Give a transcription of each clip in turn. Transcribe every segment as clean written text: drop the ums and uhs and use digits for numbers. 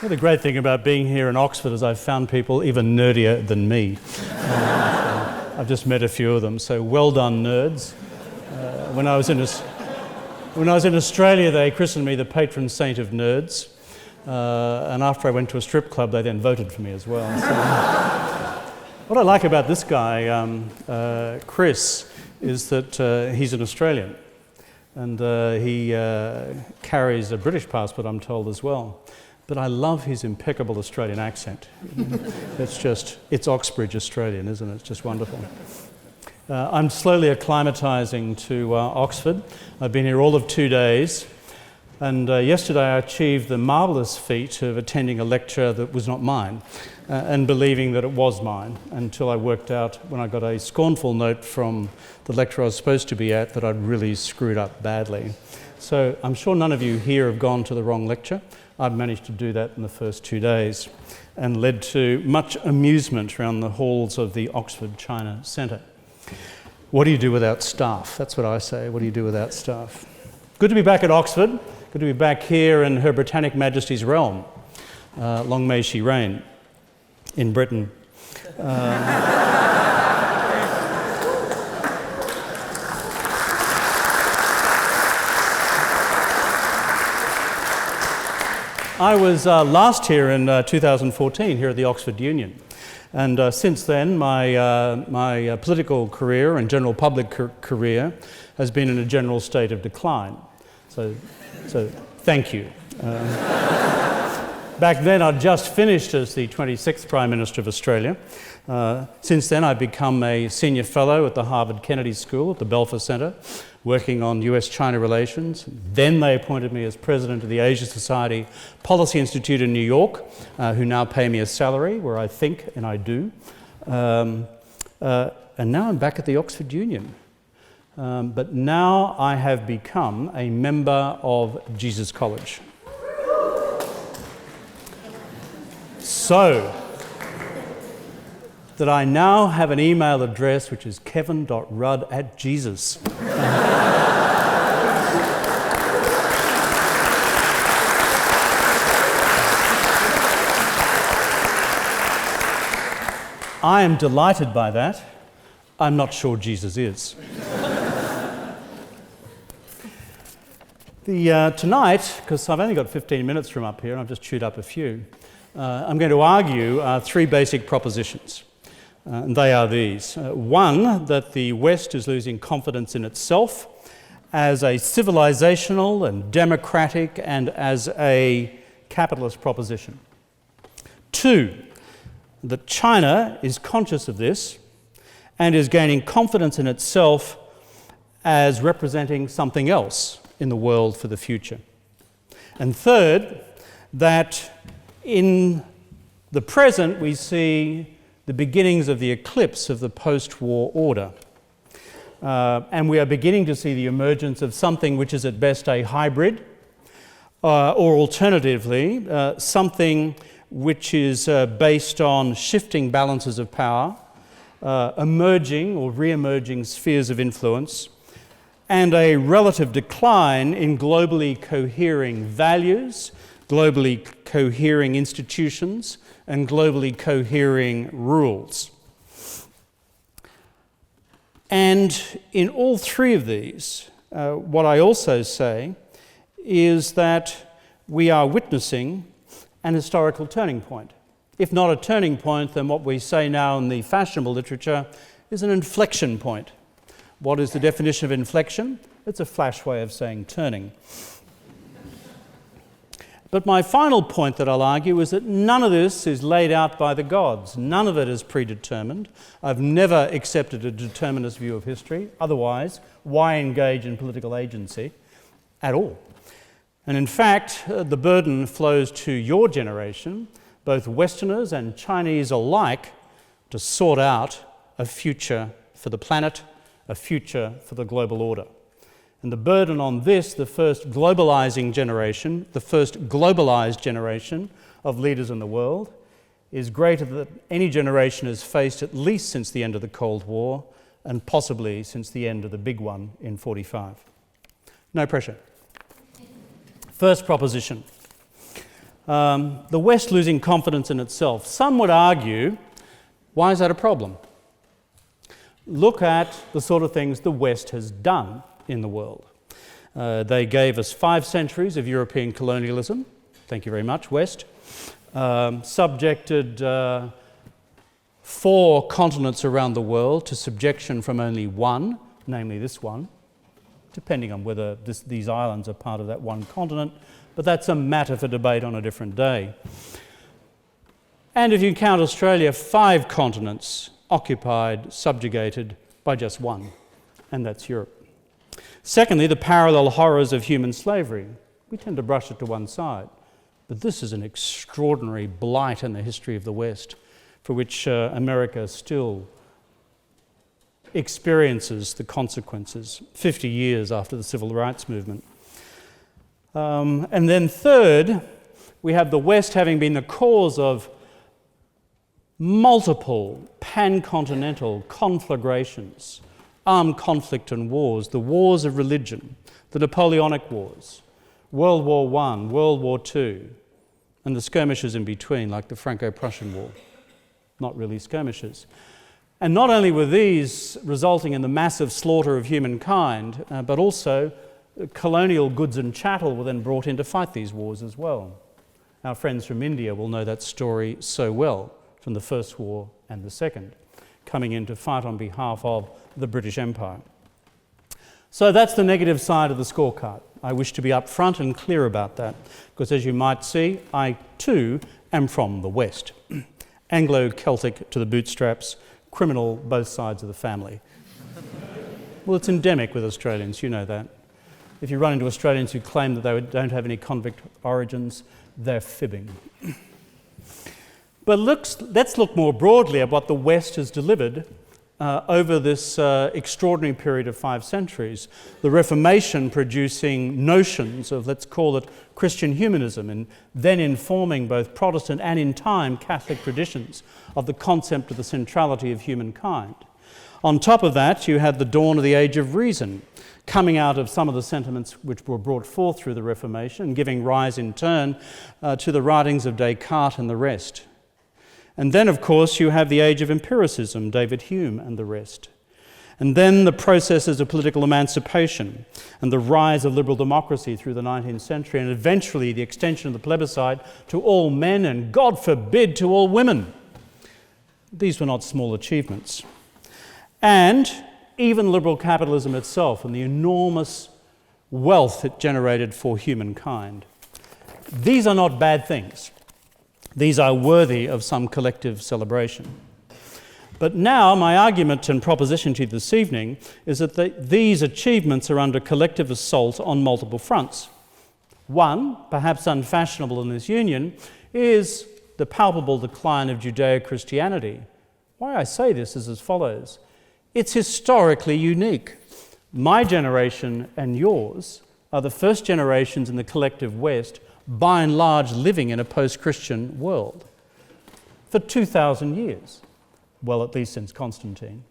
The great thing about being here in Oxford is I've found people even nerdier than me. I've just met a few of them, so well done, nerds. When I was in Australia, they christened me the patron saint of nerds, and after I went to a strip club, they then voted for me as well. So, what I like about this guy, Chris, is that he's an Australian, and he carries a British passport, I'm told, as well. But I love his impeccable Australian accent. It's Oxbridge Australian, isn't it? It's just wonderful. I'm slowly acclimatising to Oxford. I've been here all of 2 days, and yesterday I achieved the marvellous feat of attending a lecture that was not mine, and believing that it was mine, until I worked out, when I got a scornful note from the lecturer I was supposed to be at, that I'd really screwed up badly. So I'm sure none of you here have gone to the wrong lecture. I've managed to do that in the first 2 days, and led to much amusement around the halls of the Oxford China Centre. What do you do without staff? That's what I say. What do you do without staff? Good to be back at Oxford. Good to be back here in Her Britannic Majesty's realm. Long may she reign in Britain. I was last here in 2014 here at the Oxford Union, and since then my political career and general public career has been in a general state of decline. So thank you. Back then I'd just finished as the 26th Prime Minister of Australia. Since then I've become a senior fellow at the Harvard Kennedy School at the Belfer Centre, working on US-China relations. Then they appointed me as president of the Asia Society Policy Institute in New York, who now pay me a salary, where I think, and I do. And now I'm back at the Oxford Union. But now I have become a member of Jesus College. So that I now have an email address which is kevin.rudd@jesus. I am delighted by that. I'm not sure Jesus is. Tonight, because I've only got 15 minutes from up here and I've just chewed up a few, I'm going to argue three basic propositions. And they are these. One, that the West is losing confidence in itself as a civilizational and democratic and as a capitalist proposition. Two, that China is conscious of this and is gaining confidence in itself as representing something else in the world for the future. And third, that in the present we see the beginnings of the eclipse of the post-war order. And we are beginning to see the emergence of something which is at best a hybrid, or alternatively, something which is based on shifting balances of power, emerging or re-emerging spheres of influence, and a relative decline in globally cohering values, globally cohering institutions, and globally cohering rules. And in all three of these, what I also say is that we are witnessing an historical turning point. If not a turning point, then what we say now in the fashionable literature is an inflection point. What is the definition of inflection? It's a flash way of saying turning. But my final point that I'll argue is that none of this is laid out by the gods. None of it is predetermined. I've never accepted a determinist view of history. Otherwise, why engage in political agency at all? And in fact, the burden flows to your generation, both Westerners and Chinese alike, to sort out a future for the planet, a future for the global order. And the burden on this, the first globalized generation of leaders in the world, is greater than any generation has faced at least since the end of the Cold War and possibly since the end of the big one in 1945. No pressure. First proposition. The West losing confidence in itself. Some would argue, why is that a problem? Look at the sort of things the West has done in the world. They gave us 5 centuries of European colonialism. Thank you very much, West. Subjected 4 continents around the world to subjection from only one, namely this one, depending on whether these islands are part of that one continent, but that's a matter for debate on a different day. And if you count Australia, 5 continents occupied, subjugated by just one, and that's Europe. Secondly, the parallel horrors of human slavery. We tend to brush it to one side, but this is an extraordinary blight in the history of the West, for which America still experiences the consequences 50 years after the Civil Rights Movement. And then third, we have the West having been the cause of multiple pan-continental conflagrations, armed conflict and wars, the wars of religion, the Napoleonic Wars, World War I, World War II, and the skirmishes in between, like the Franco-Prussian War. Not really skirmishes. And not only were these resulting in the massive slaughter of humankind, but also colonial goods and chattel were then brought in to fight these wars as well. Our friends from India will know that story so well from the First War and the Second, coming in to fight on behalf of the British Empire. So that's the negative side of the scorecard. I wish to be upfront and clear about that, because as you might see, I too am from the West. Anglo-Celtic to the bootstraps, criminal both sides of the family. Well, it's endemic with Australians, you know that. If you run into Australians who claim that they don't have any convict origins, they're fibbing. But let's look more broadly at what the West has delivered over this extraordinary period of 5 centuries. The Reformation producing notions of, let's call it, Christian humanism, and then informing both Protestant and, in time, Catholic traditions of the concept of the centrality of humankind. On top of that, you had the dawn of the Age of Reason, coming out of some of the sentiments which were brought forth through the Reformation, and giving rise in turn to the writings of Descartes and the rest. And then, of course, you have the age of empiricism, David Hume and the rest. And then the processes of political emancipation and the rise of liberal democracy through the 19th century, and eventually the extension of the plebiscite to all men and, God forbid, to all women. These were not small achievements. And even liberal capitalism itself and the enormous wealth it generated for humankind. These are not bad things. These are worthy of some collective celebration. But now my argument and proposition to you this evening is that these achievements are under collective assault on multiple fronts. One, perhaps unfashionable in this union, is the palpable decline of Judeo-Christianity. Why I say this is as follows. It's historically unique. My generation and yours are the first generations in the collective West, by and large living in a post-Christian world for 2,000 years. Well, at least since Constantine.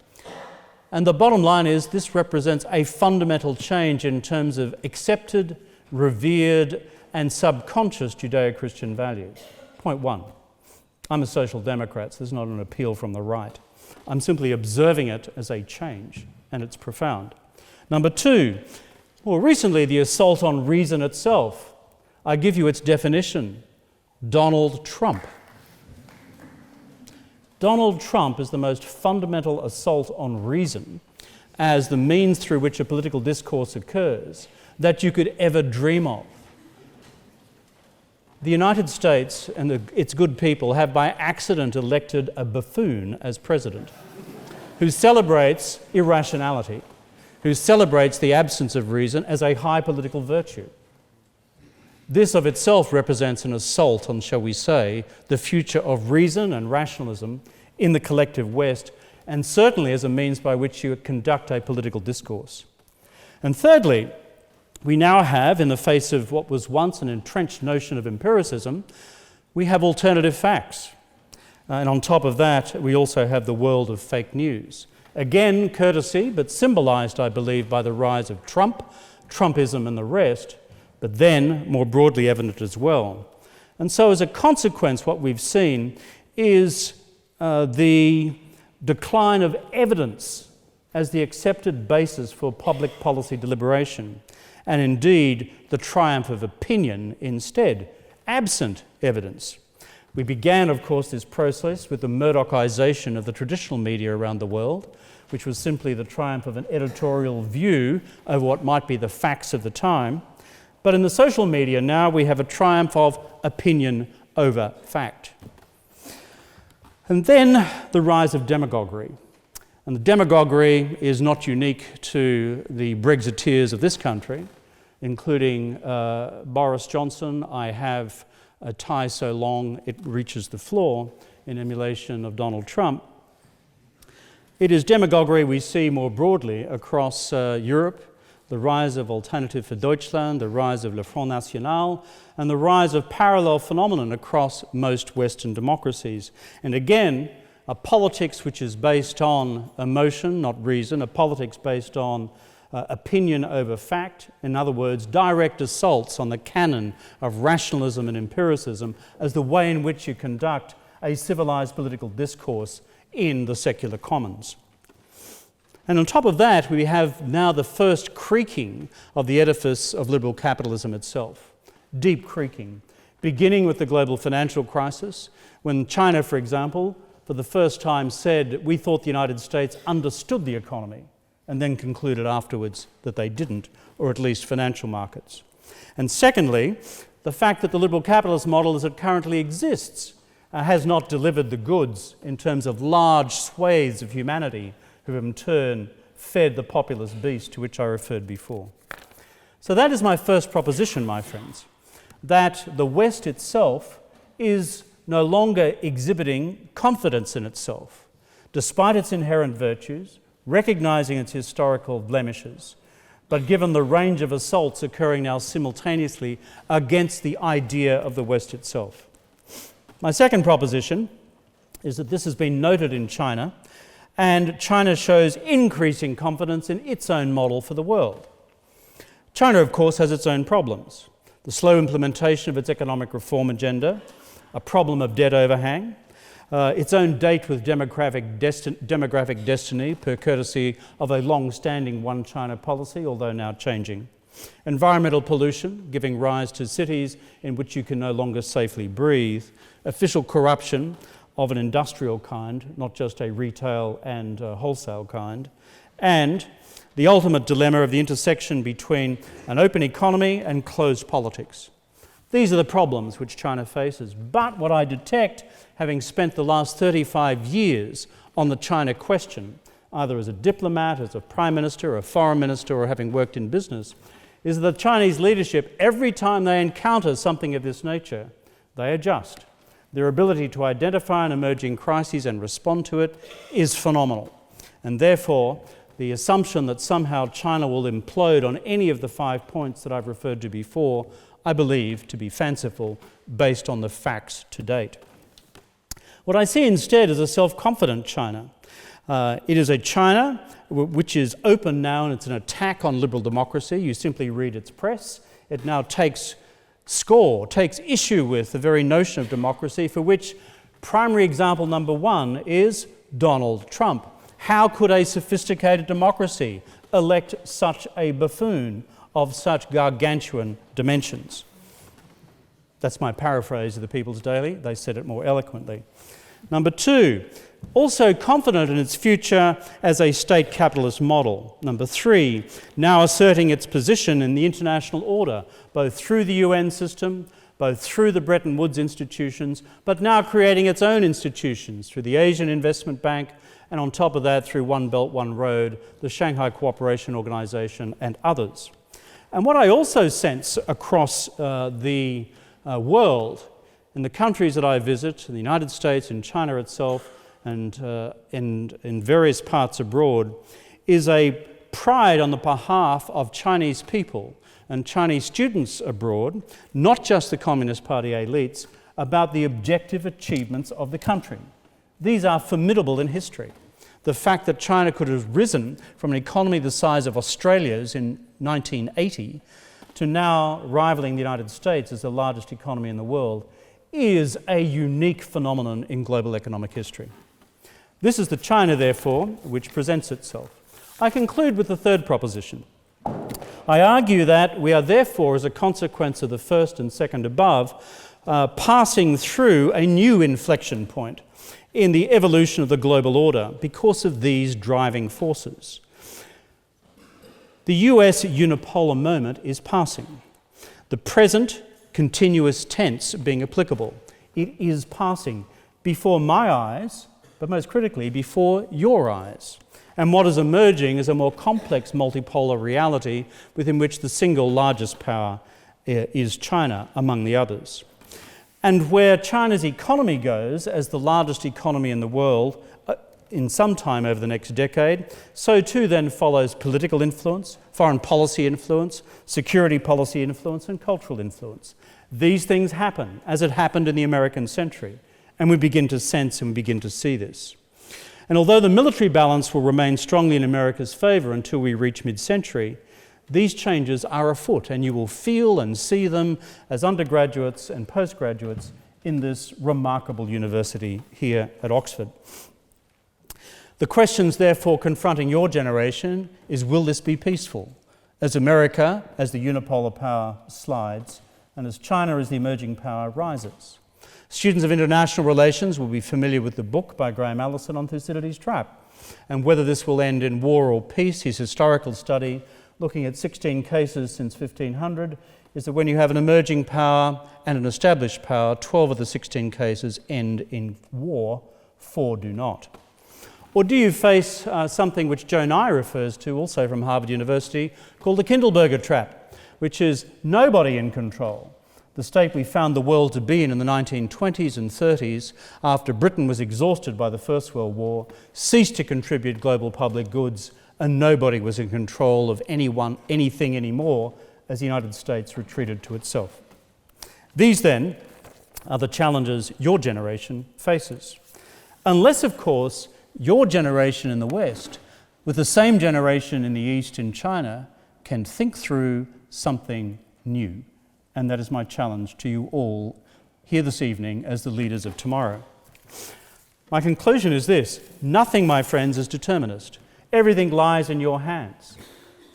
And the bottom line is this represents a fundamental change in terms of accepted, revered, and subconscious Judeo-Christian values. Point one, I'm a social democrat, so this is not an appeal from the right. I'm simply observing it as a change, and it's profound. Number two, more recently, the assault on reason itself. I give you its definition. Donald Trump. Donald Trump is the most fundamental assault on reason as the means through which a political discourse occurs that you could ever dream of. The United States and its good people have by accident elected a buffoon as president who celebrates irrationality, who celebrates the absence of reason as a high political virtue. This of itself represents an assault on, shall we say, the future of reason and rationalism in the collective West, and certainly as a means by which you conduct a political discourse. And thirdly, we now have, in the face of what was once an entrenched notion of empiricism, we have alternative facts. And on top of that, we also have the world of fake news. Again, courtesy, but symbolised, I believe, by the rise of Trump, Trumpism and the rest, but then more broadly evident as well. And so as a consequence, what we've seen is the decline of evidence as the accepted basis for public policy deliberation, and indeed the triumph of opinion instead, absent evidence. We began, of course, this process with the Murdochization of the traditional media around the world, which was simply the triumph of an editorial view over what might be the facts of the time. But in the social media now we have a triumph of opinion over fact. And then the rise of demagoguery. And the demagoguery is not unique to the Brexiteers of this country, including Boris Johnson. I have a tie so long it reaches the floor in emulation of Donald Trump. It is demagoguery we see more broadly across Europe, the rise of Alternative für Deutschland, the rise of Le Front National, and the rise of parallel phenomenon across most Western democracies. And again, a politics which is based on emotion, not reason, a politics based on opinion over fact, in other words, direct assaults on the canon of rationalism and empiricism as the way in which you conduct a civilized political discourse in the secular commons. And on top of that, we have now the first creaking of the edifice of liberal capitalism itself, deep creaking, beginning with the global financial crisis, when China, for example, for the first time said, we thought the United States understood the economy, and then concluded afterwards that they didn't, or at least financial markets. And secondly, the fact that the liberal capitalist model as it currently exists has not delivered the goods in terms of large swathes of humanity who have in turn fed the populist beast to which I referred before. So that is my first proposition, my friends, that the West itself is no longer exhibiting confidence in itself, despite its inherent virtues, recognizing its historical blemishes, but given the range of assaults occurring now simultaneously against the idea of the West itself. My second proposition is that this has been noted in China, and China shows increasing confidence in its own model for the world. China, of course, has its own problems. The slow implementation of its economic reform agenda, a problem of debt overhang, its own date with demographic destiny per courtesy of a long-standing one China policy, although now changing. Environmental pollution, giving rise to cities in which you can no longer safely breathe. Official corruption of an industrial kind, not just a retail and wholesale kind. And the ultimate dilemma of the intersection between an open economy and closed politics. These are the problems which China faces. But what I detect, having spent the last 35 years on the China question, either as a diplomat, as a prime minister, a foreign minister, or having worked in business, is that the Chinese leadership, every time they encounter something of this nature, they adjust. Their ability to identify an emerging crisis and respond to it is phenomenal. And therefore, the assumption that somehow China will implode on any of the 5 points that I've referred to before, I believe to be fanciful based on the facts to date. What I see instead is a self-confident China. It is a China which is open now, and it's an attack on liberal democracy. You simply read its press. It now takes issue with the very notion of democracy, for which primary example number one is Donald Trump. How could a sophisticated democracy elect such a buffoon of such gargantuan dimensions? That's my paraphrase of the People's Daily. They said it more eloquently. Number two, also confident in its future as a state capitalist model. Number three, now asserting its position in the international order, both through the UN system, both through the Bretton Woods institutions, but now creating its own institutions through the Asian Investment Bank, and on top of that through One Belt, One Road, the Shanghai Cooperation Organization, and others. And what I also sense across the world, in the countries that I visit, in the United States, in China itself, and in various parts abroad, is a pride on the behalf of Chinese people and Chinese students abroad, not just the Communist Party elites, about the objective achievements of the country. These are formidable in history. The fact that China could have risen from an economy the size of Australia's in 1980 to now rivaling the United States as the largest economy in the world is a unique phenomenon in global economic history. This is the China, therefore, which presents itself. I conclude with the third proposition. I argue that we are therefore, as a consequence of the first and second above, passing through a new inflection point in the evolution of the global order because of these driving forces. The US unipolar moment is passing. The present continuous tense being applicable. It is passing before my eyes, but most critically before your eyes. And what is emerging is a more complex multipolar reality within which the single largest power is China, among the others. And where China's economy goes as the largest economy in the world in some time over the next decade, so too then follows political influence, foreign policy influence, security policy influence, and cultural influence. These things happen, as it happened in the American century, and we begin to sense and we begin to see this. And although the military balance will remain strongly in America's favour until we reach mid-century, these changes are afoot, and you will feel and see them as undergraduates and postgraduates in this remarkable university here at Oxford. The questions, therefore, confronting your generation is, will this be peaceful? As America, as the unipolar power slides, and as China, as the emerging power, rises. Students of international relations will be familiar with the book by Graham Allison on Thucydides' Trap, and whether this will end in war or peace, his historical study, looking at 16 cases since 1500, is that when you have an emerging power and an established power, 12 of the 16 cases end in war, 4 do not. Or do you face something which Joe Nye refers to, also from Harvard University, called the Kindleberger trap, which is nobody in control. The state we found the world to be in the 1920s and 30s, after Britain was exhausted by the First World War, ceased to contribute global public goods, and nobody was in control of anything anymore as the United States retreated to itself. These, then, are the challenges your generation faces. Unless, of course, your generation in the West, with the same generation in the East in China, can think through something new. And that is my challenge to you all here this evening as the leaders of tomorrow. My conclusion is this: nothing, my friends, is determinist. Everything lies in your hands.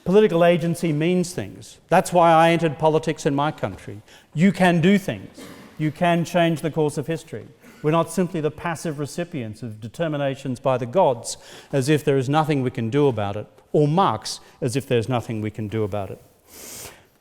Political agency means things. That's why I entered politics in my country. You can do things. You can change the course of history. We're not simply the passive recipients of determinations by the gods as if there is nothing we can do about it, or Marx as if there's nothing we can do about it.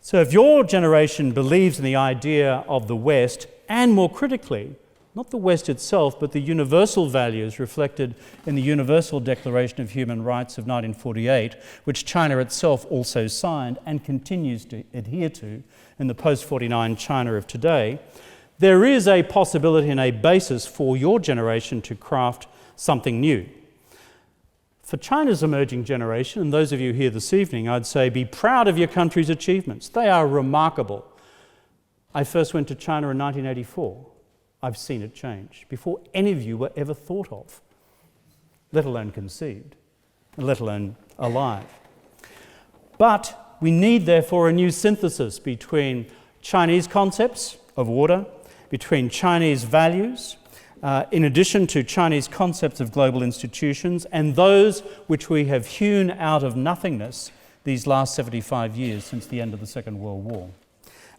So if your generation believes in the idea of the West, and more critically, not the West itself, but the universal values reflected in the Universal Declaration of Human Rights of 1948, which China itself also signed and continues to adhere to in the post-49 China of today, there is a possibility and a basis for your generation to craft something new. For China's emerging generation, and those of you here this evening, I'd say be proud of your country's achievements. They are remarkable. I first went to China in 1984. I've seen it change before any of you were ever thought of, let alone conceived, let alone alive. But we need, therefore, a new synthesis between Chinese concepts of order, between Chinese values, in addition to Chinese concepts of global institutions, and those which we have hewn out of nothingness these last 75 years since the end of the Second World War.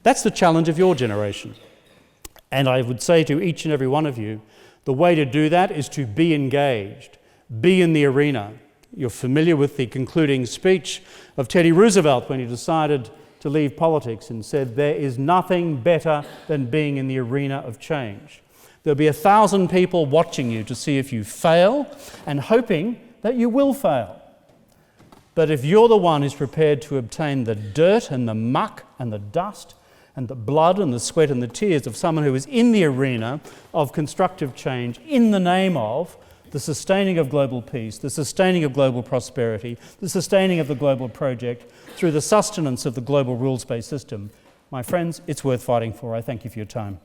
That's the challenge of your generation. And I would say to each and every one of you, the way to do that is to be engaged, be in the arena. You're familiar with the concluding speech of Teddy Roosevelt when he decided to leave politics and said, there is nothing better than being in the arena of change. There'll be 1,000 people watching you to see if you fail and hoping that you will fail. But if you're the one who's prepared to obtain the dirt and the muck and the dust and the blood and the sweat and the tears of someone who is in the arena of constructive change in the name of the sustaining of global peace, the sustaining of global prosperity, the sustaining of the global project through the sustenance of the global rules-based system, my friends, it's worth fighting for. I thank you for your time.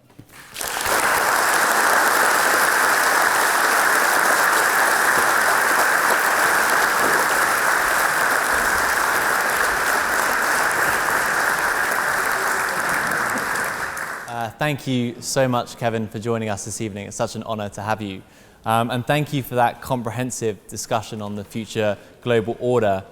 thank you so much, Kevin, for joining us this evening. It's such an honor to have you. And thank you for that comprehensive discussion on the future global order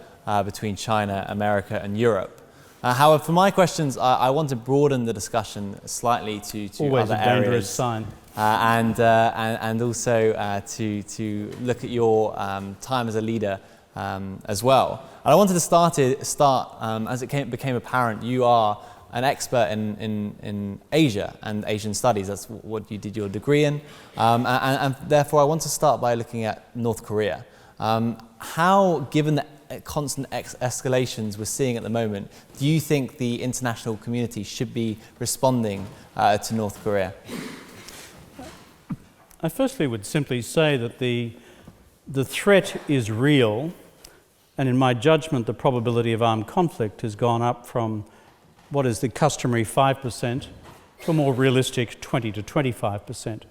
between China, America, and Europe. However, for my questions, I want to broaden the discussion slightly to Always other a dangerous areas. sign. And also to look at your time as a leader as well. And I wanted to start as it became apparent, you are an expert in Asia and Asian studies. That's what you did your degree in. And therefore, I want to start by looking at North Korea. How, given the constant escalations we're seeing at the moment, do you think the international community should be responding to North Korea? I firstly would simply say that the threat is real, and in my judgment, the probability of armed conflict has gone up from what is the customary 5% to a more realistic 20 to 25%,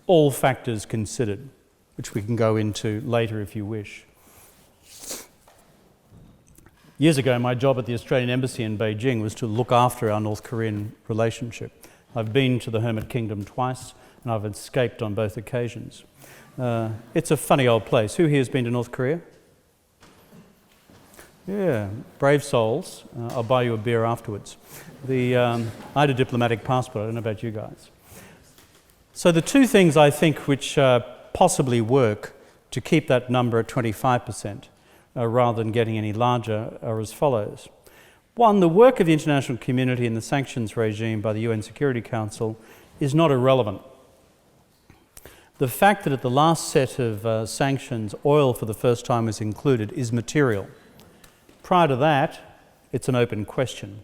all factors considered, which we can go into later if you wish. Years ago, my job at the Australian Embassy in Beijing was to look after our North Korean relationship. I've been to the Hermit Kingdom twice, and I've escaped on both occasions. It's a funny old place. Who here has been to North Korea? Yeah, brave souls. I'll buy you a beer afterwards. I had a diplomatic passport. I don't know about you guys. So the two things I think which possibly work to keep that number at 25% rather than getting any larger are as follows. One, the work of the international community and the sanctions regime by the UN Security Council is not irrelevant. The fact that at the last set of sanctions, oil for the first time was included is material. Prior to that, it's an open question.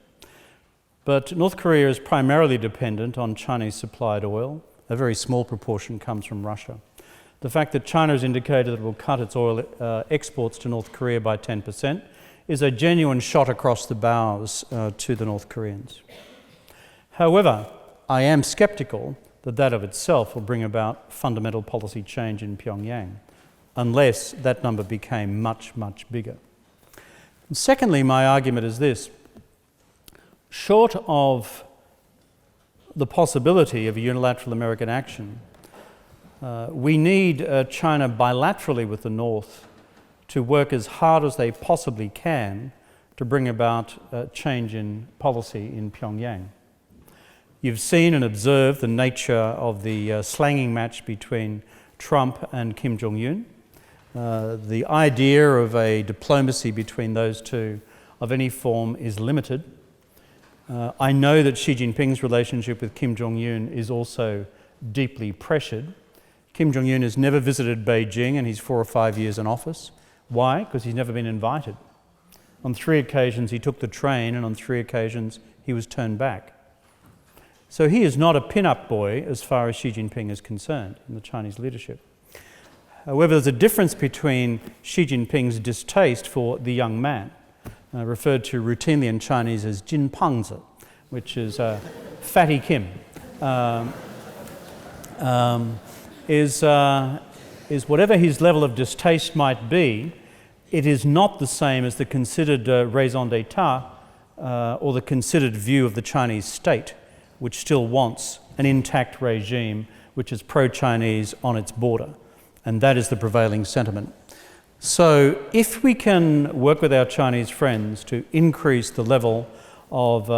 But North Korea is primarily dependent on Chinese supplied oil. A very small proportion comes from Russia. The fact that China has indicated that it will cut its oil exports to North Korea by 10% is a genuine shot across the bows to the North Koreans. However, I am sceptical that that of itself will bring about fundamental policy change in Pyongyang, unless that number became much, much bigger. And secondly, my argument is this. Short of the possibility of a unilateral American action, we need China bilaterally with the North to work as hard as they possibly can to bring about change in policy in Pyongyang. You've seen and observed the nature of the slanging match between Trump and Kim Jong-Un. The idea of a diplomacy between those two of any form is limited. I know that Xi Jinping's relationship with Kim Jong-un is also deeply pressured. Kim Jong-un has never visited Beijing in his 4 or 5 years in office. Why? Because he's never been invited. On 3 occasions he took the train, and on 3 occasions he was turned back. So he is not a pin-up boy as far as Xi Jinping is concerned in the Chinese leadership. However, there's a difference between Xi Jinping's distaste for the young man, referred to routinely in Chinese as Jin Pangzi, which is Fatty Kim, is whatever his level of distaste might be, it is not the same as the considered raison d'etat or the considered view of the Chinese state, which still wants an intact regime which is pro-Chinese on its border. And that is the prevailing sentiment. So if we can work with our Chinese friends to increase the level of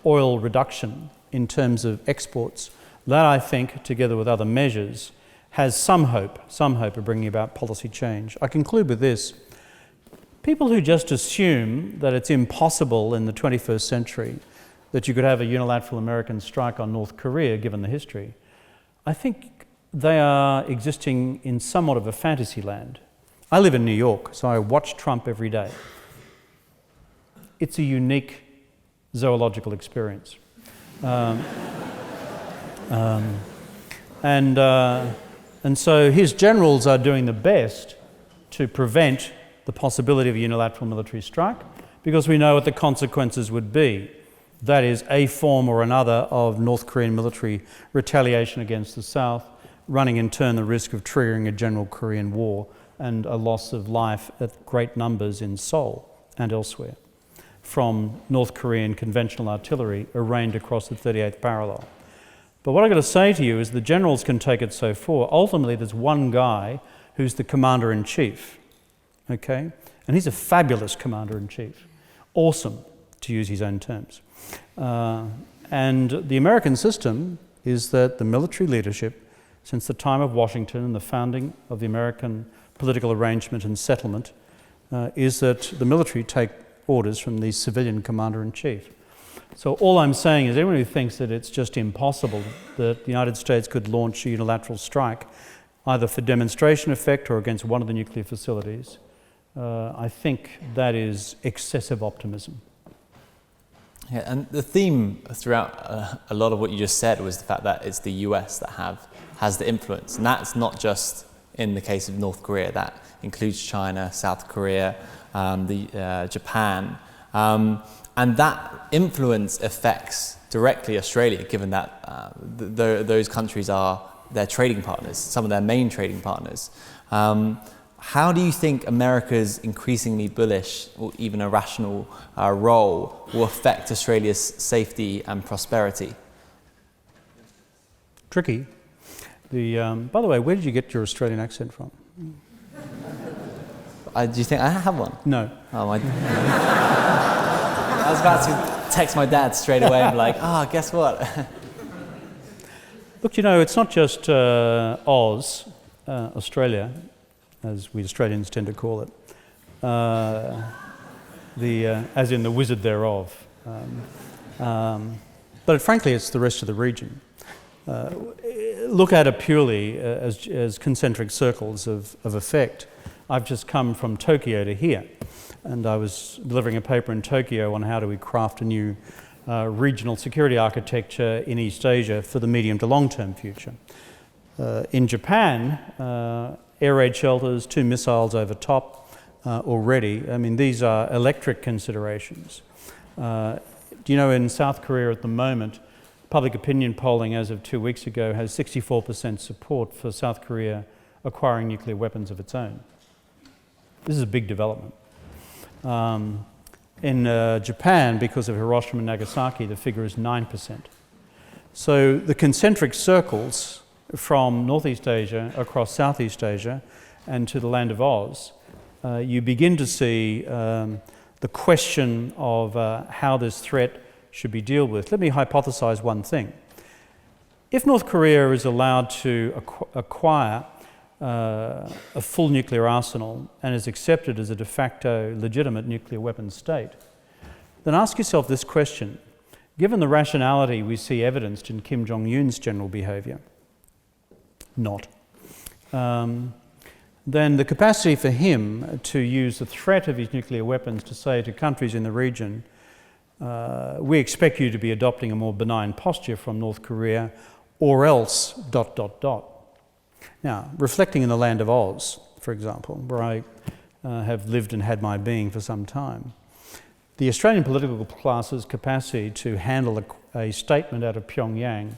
oil reduction in terms of exports, that I think, together with other measures, has some hope of bringing about policy change. I conclude with this. People who just assume that it's impossible in the 21st century that you could have a unilateral American strike on North Korea, given the history, I think they are existing in somewhat of a fantasy land. I live in New York, so I watch Trump every day. It's a unique zoological experience. And so his generals are doing the best to prevent the possibility of a unilateral military strike, because we know what the consequences would be. That is, a form or another of North Korean military retaliation against the South, running in turn the risk of triggering a general Korean war and a loss of life at great numbers in Seoul and elsewhere from North Korean conventional artillery arraigned across the 38th parallel. But what I've got to say to you is the generals can take it so far. Ultimately, there's one guy who's the commander-in-chief, okay? And he's a fabulous commander-in-chief. Awesome, to use his own terms. And the American system is that the military leadership, since the time of Washington and the founding of the American political arrangement and settlement, is that the military take orders from the civilian commander-in-chief. So all I'm saying is anyone who thinks that it's just impossible that the United States could launch a unilateral strike, either for demonstration effect or against one of the nuclear facilities, I think that is excessive optimism. Yeah, and the theme throughout a lot of what you just said was the fact that it's the US that has the influence. And that's not just in the case of North Korea. That includes China, South Korea, Japan. And that influence affects directly Australia, given that those countries are their trading partners, some of their main trading partners. How do you think America's increasingly bullish or even irrational role will affect Australia's safety and prosperity? Tricky. By the way, where did you get your Australian accent from? Do you think I have one? No. Oh, I was about to text my dad straight away and be like, guess what? Look, it's not just Oz, Australia, as we Australians tend to call it, as in the wizard thereof. But frankly, it's the rest of the region. Look at it purely as concentric circles of effect. I've just come from Tokyo to here, and I was delivering a paper in Tokyo on how do we craft a new regional security architecture in East Asia for the medium to long-term future. In Japan, air raid shelters, 2 missiles over top already. I mean, these are electric considerations. Do you know in South Korea at the moment, public opinion polling as of 2 weeks ago has 64% support for South Korea acquiring nuclear weapons of its own. This is a big development. In Japan, because of Hiroshima and Nagasaki, the figure is 9%. So the concentric circles from Northeast Asia across Southeast Asia and to the land of Oz, you begin to see the question of how this threat should be dealt with. Let me hypothesize one thing. If North Korea is allowed to acquire a full nuclear arsenal and is accepted as a de facto legitimate nuclear weapons state, then ask yourself this question. Given the rationality we see evidenced in Kim Jong-Un's general behaviour, then the capacity for him to use the threat of his nuclear weapons to say to countries in the region, we expect you to be adopting a more benign posture from North Korea, or else ... Now, reflecting in the land of Oz, for example, where I have lived and had my being for some time, the Australian political class's capacity to handle a statement out of Pyongyang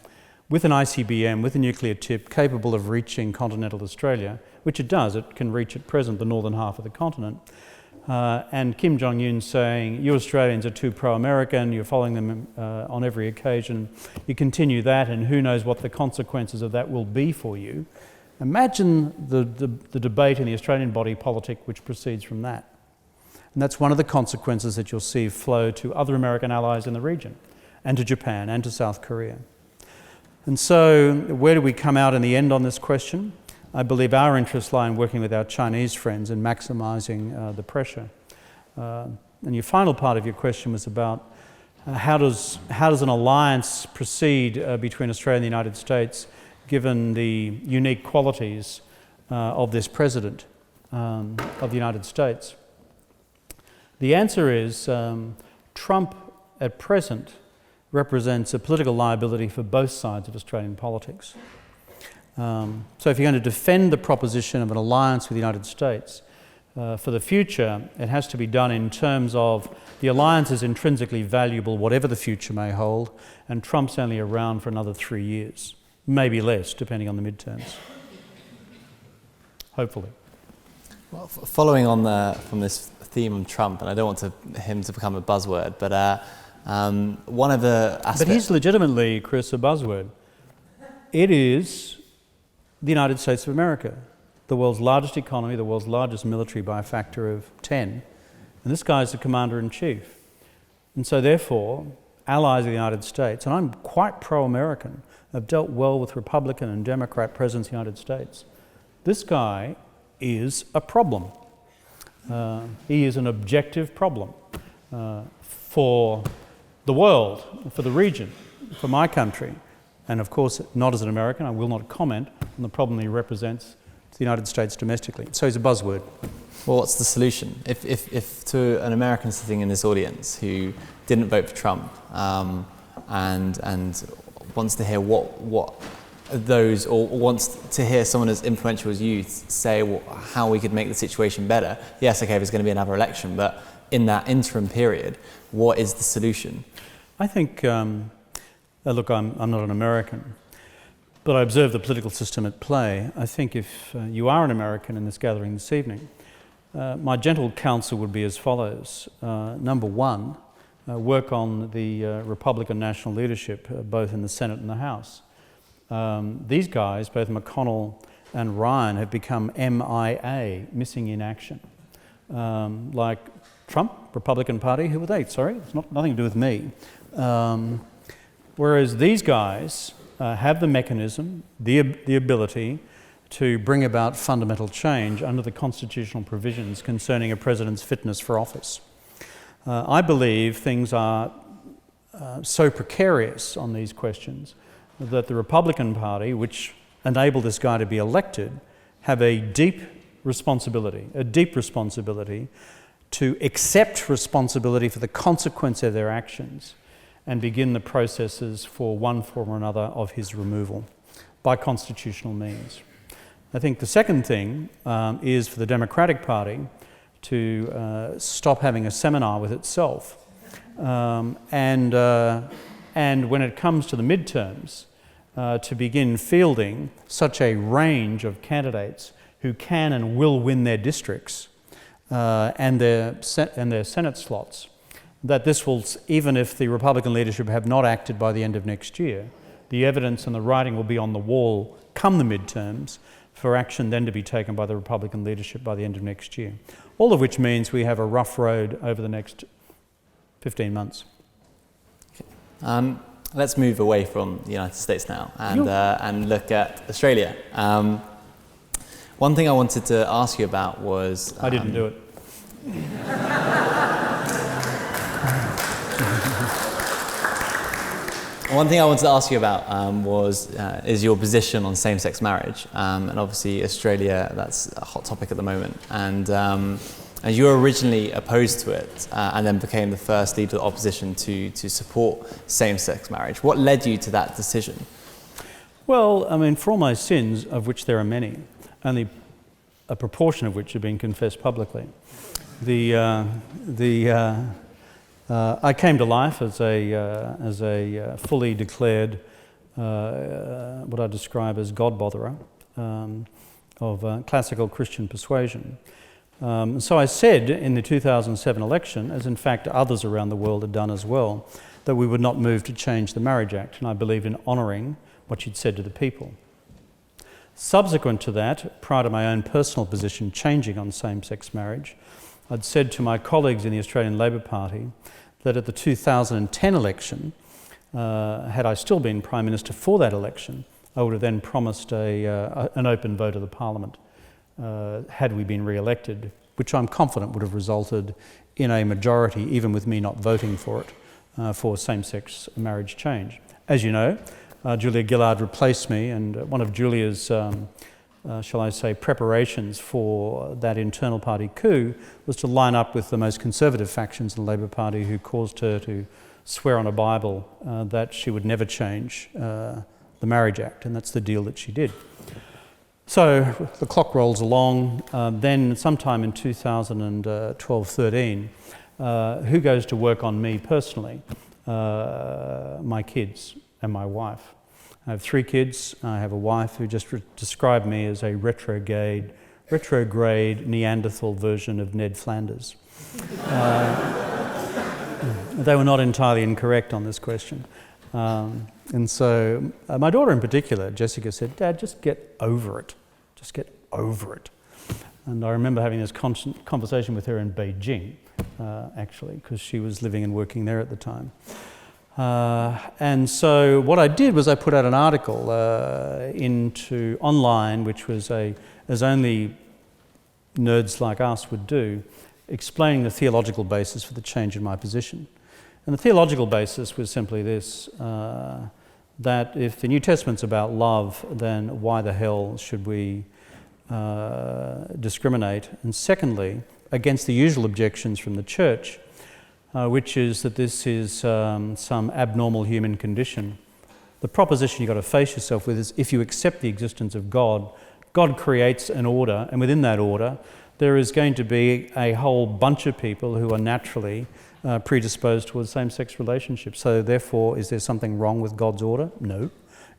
with an Icbm, with a nuclear tip, capable of reaching continental Australia, which it does, it can reach at present the northern half of the continent, and Kim Jong-un saying, you Australians are too pro-American, you're following them on every occasion, you continue that and who knows what the consequences of that will be for you. Imagine the debate in the Australian body politic which proceeds from that. And that's one of the consequences that you'll see flow to other American allies in the region, and to Japan, and to South Korea. And so, where do we come out in the end on this question? I believe our interests lie in working with our Chinese friends and maximising the pressure. And your final part of your question was about how does an alliance proceed between Australia and the United States, given the unique qualities of this president of the United States? The answer is Trump at present represents a political liability for both sides of Australian politics. So if you're going to defend the proposition of an alliance with the United States, for the future, it has to be done in terms of the alliance is intrinsically valuable, whatever the future may hold, and Trump's only around for another 3 years, maybe less, depending on the midterms. Hopefully. Well, following on from this theme of Trump, and I don't want him to become a buzzword, but one of the aspects... But he's legitimately, Chris, a buzzword. It is the United States of America, the world's largest economy, the world's largest military by a factor of 10. And this guy is the commander-in-chief. And so therefore, allies of the United States, and I'm quite pro-American, have dealt well with Republican and Democrat presidents of the United States. This guy is a problem. He is an objective problem for the world, for the region, for my country. And of course, not as an American, I will not comment on the problem he represents to the United States domestically. So he's a buzzword. Well, what's the solution? If to an American sitting in this audience who didn't vote for Trump and wants to hear what those, or wants to hear someone as influential as you say how we could make the situation better. Yes, okay, there's going to be another election, but in that interim period, what is the solution? I think, look, I'm not an American, but I observe the political system at play. I think if you are an American in this gathering this evening, my gentle counsel would be as follows. Number one, work on the Republican national leadership, both in the Senate and the House. These guys, both McConnell and Ryan, have become MIA, missing in action. Like Trump, Republican Party, who were they? Sorry, it's nothing to do with me. Whereas these guys have the mechanism, the ability to bring about fundamental change under the constitutional provisions concerning a president's fitness for office. I believe things are so precarious on these questions that the Republican Party, which enabled this guy to be elected, have a deep responsibility to accept responsibility for the consequence of their actions and begin the processes for one form or another of his removal by constitutional means. I think the second thing is for the Democratic Party to stop having a seminar with itself. And when it comes to the midterms, to begin fielding such a range of candidates who can and will win their districts and their Senate slots, that this will, even if the Republican leadership have not acted by the end of next year, the evidence and the writing will be on the wall come the midterms for action then to be taken by the Republican leadership by the end of next year. All of which means we have a rough road over the next 15 months. Let's move away from the United States now and look at Australia. One thing I wanted to ask you about was... I didn't do it. One thing I wanted to ask you about is your position on same-sex marriage. And obviously Australia, that's a hot topic at the moment. And you were originally opposed to it and then became the first leader of the opposition to support same-sex marriage. What led you to that decision? Well, I mean, for all my sins, of which there are many, only a proportion of which have been confessed publicly, I came to life as a fully declared, what I describe as God-botherer of classical Christian persuasion. So I said in the 2007 election, as in fact others around the world had done as well, that we would not move to change the Marriage Act, and I believed in honouring what she'd said to the people. Subsequent to that, prior to my own personal position changing on same-sex marriage, I'd said to my colleagues in the Australian Labor Party that at the 2010 election, had I still been Prime Minister for that election, I would have then promised an open vote of the Parliament had we been re-elected, which I'm confident would have resulted in a majority, even with me not voting for it, for same-sex marriage change. As you know, Julia Gillard replaced me, and one of Julia's, shall I say, preparations for that internal party coup was to line up with the most conservative factions in the Labor Party who caused her to swear on a Bible that she would never change the Marriage Act, and that's the deal that she did. So the clock rolls along. Then sometime in 2012-13, who goes to work on me personally? My kids and my wife. I have 3 kids. I have a wife who just described me as a retrograde Neanderthal version of Ned Flanders. They were not entirely incorrect on this question. And so my daughter in particular, Jessica, said, "Dad, just get over it. Just get over it." And I remember having this conversation with her in Beijing, actually, because she was living and working there at the time. And so what I did was I put out an article into online, which was as only nerds like us would do, explaining the theological basis for the change in my position. And the theological basis was simply this, that if the New Testament's about love, then why the hell should we discriminate? And secondly, against the usual objections from the church, which is that this is some abnormal human condition. The proposition you've got to face yourself with is if you accept the existence of God, God creates an order, and within that order there is going to be a whole bunch of people who are naturally predisposed towards same-sex relationships. So therefore, is there something wrong with God's order? No,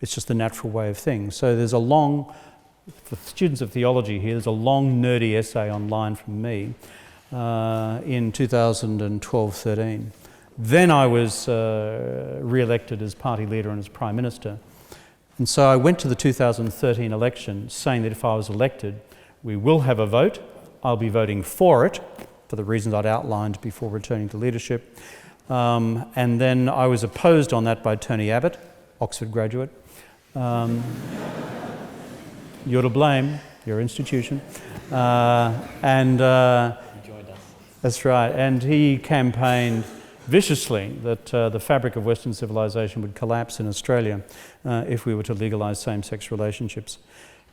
it's just the natural way of things. So there's a long, for students of theology here, there's a long nerdy essay online from me in 2012-13. Then I was re-elected as party leader and as Prime Minister. And so I went to the 2013 election saying that if I was elected, we will have a vote. I'll be voting for it, for the reasons I'd outlined before returning to leadership. And then I was opposed on that by Tony Abbott, Oxford graduate. You're to blame, your institution. He joined us. That's right, and he campaigned viciously that the fabric of Western civilization would collapse in Australia if we were to legalise same-sex relationships.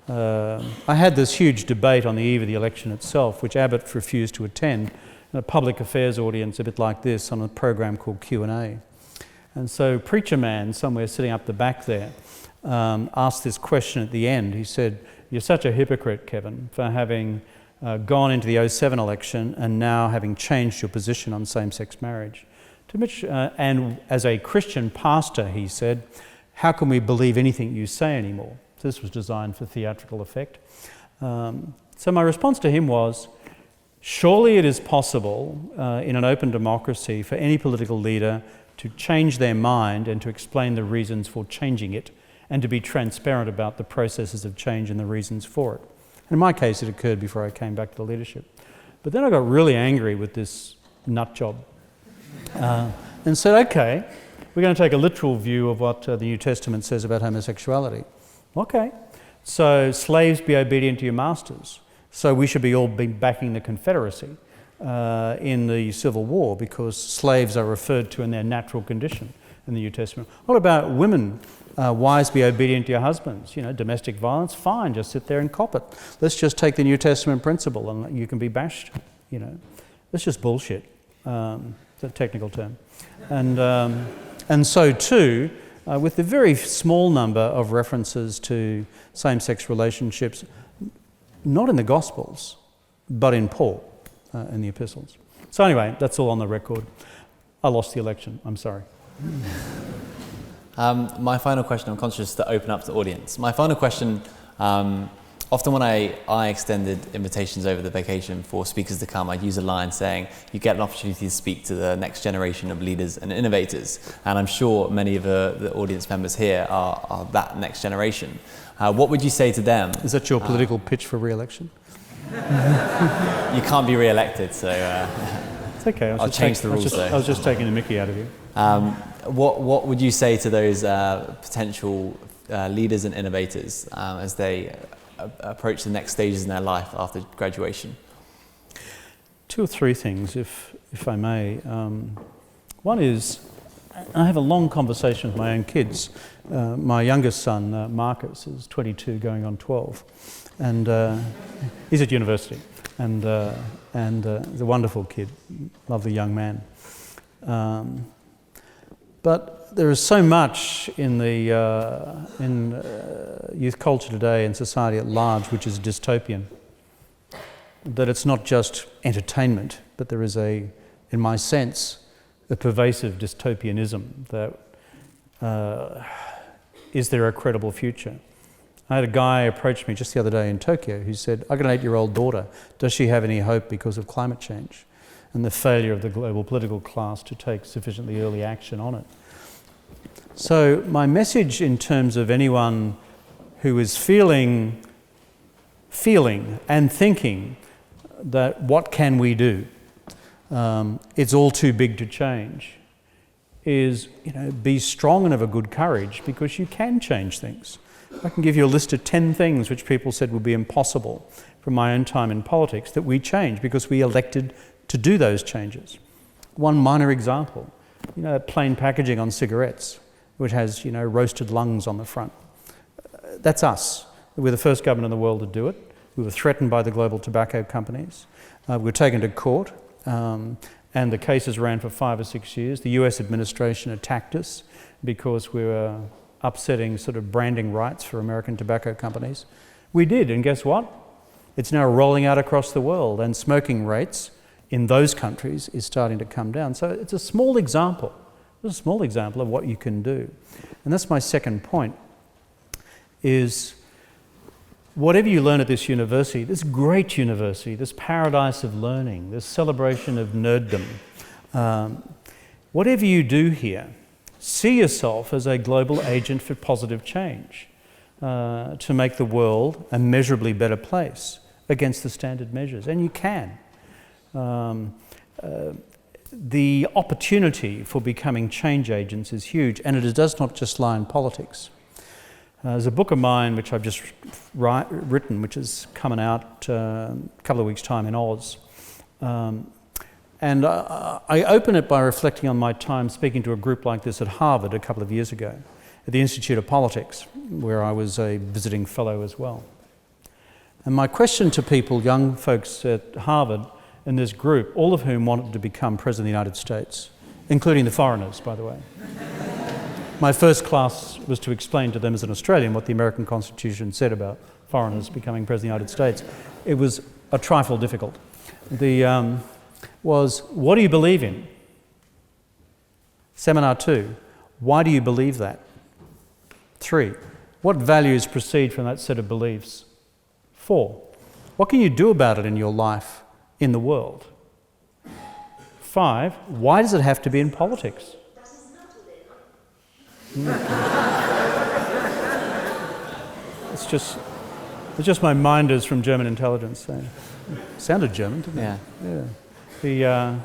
I had this huge debate on the eve of the election itself, which Abbott refused to attend, in a public affairs audience a bit like this on a program called Q&A. And so Preacher Man, somewhere sitting up the back there, asked this question at the end. He said, "You're such a hypocrite, Kevin, for having gone into the 2007 election and now having changed your position on same-sex marriage." To which, and as a Christian pastor, he said, "How can we believe anything you say anymore?" So this was designed for theatrical effect. So my response to him was, surely it is possible in an open democracy for any political leader to change their mind and to explain the reasons for changing it and to be transparent about the processes of change and the reasons for it. In my case, it occurred before I came back to the leadership. But then I got really angry with this nut job and said, okay, we're going to take a literal view of what the New Testament says about homosexuality. Okay, so slaves be obedient to your masters. So we should be all be backing the Confederacy in the Civil War because slaves are referred to in their natural condition in the New Testament. What about women? Wives be obedient to your husbands. You know, domestic violence, fine, just sit there and cop it. Let's just take the New Testament principle and you can be bashed, you know. That's just bullshit. It's a technical term. And so too, with the very small number of references to same-sex relationships, not in the Gospels, but in Paul, in the epistles. So anyway, that's all on the record. I lost the election, I'm sorry. My final question, I'm conscious to open up to the audience. My final question, often when I extended invitations over the vacation for speakers to come, I'd use a line saying, you get an opportunity to speak to the next generation of leaders and innovators. And I'm sure many of the audience members here are that next generation. What would you say to them? Is that your political pitch for re-election? You can't be re-elected, so it's okay. I'll change the rules though. I was just taking the mickey out of you. What would you say to those potential leaders and innovators as they approach the next stages in their life after graduation? Two or three things, if I may. One is, I have a long conversation with my own kids. My youngest son, Marcus, is 22, going on 12, and he's at university, and he's a wonderful kid, lovely young man. But there is so much in the youth culture today and society at large which is dystopian, that it's not just entertainment, but there is in my sense, a pervasive dystopianism that is there a credible future? I had a guy approach me just the other day in Tokyo who said, I've got an 8-year-old daughter, does she have any hope because of climate change and the failure of the global political class to take sufficiently early action on it? So my message in terms of anyone who is feeling and thinking that what can we do? It's all too big to change. Is, be strong and have a good courage, because you can change things. I can give you a list of 10 things which people said would be impossible from my own time in politics that we changed because we elected to do those changes. One minor example, plain packaging on cigarettes, which has, roasted lungs on the front. That's us. We're the first government in the world to do it. We were threatened by the global tobacco companies. We were taken to court, and the cases ran for 5 or 6 years. The US administration attacked us because we were upsetting sort of branding rights for American tobacco companies. We did, and guess what? It's now rolling out across the world, and smoking rates in those countries is starting to come down. So it's a small example. It's a small example of what you can do. And that's my second point, is whatever you learn at this university, this great university, this paradise of learning, this celebration of nerddom, whatever you do here, see yourself as a global agent for positive change to make the world a measurably better place against the standard measures. And you can. The opportunity for becoming change agents is huge, and it does not just lie in politics. There's a book of mine which I've just written, which is coming out a couple of weeks' time in Oz. And I open it by reflecting on my time speaking to a group like this at Harvard a couple of years ago, at the Institute of Politics, where I was a visiting fellow as well. And my question to people, young folks at Harvard in this group, all of whom wanted to become President of the United States, including the foreigners, by the way. My first class was to explain to them as an Australian what the American Constitution said about foreigners becoming President of the United States. It was a trifle difficult. Was, what do you believe in? Seminar 2, why do you believe that? 3, what values proceed from that set of beliefs? 4, what can you do about it in your life, in the world? 5, why does it have to be in politics? It's just my minders from German intelligence saying. Sounded German, didn't it? Yeah.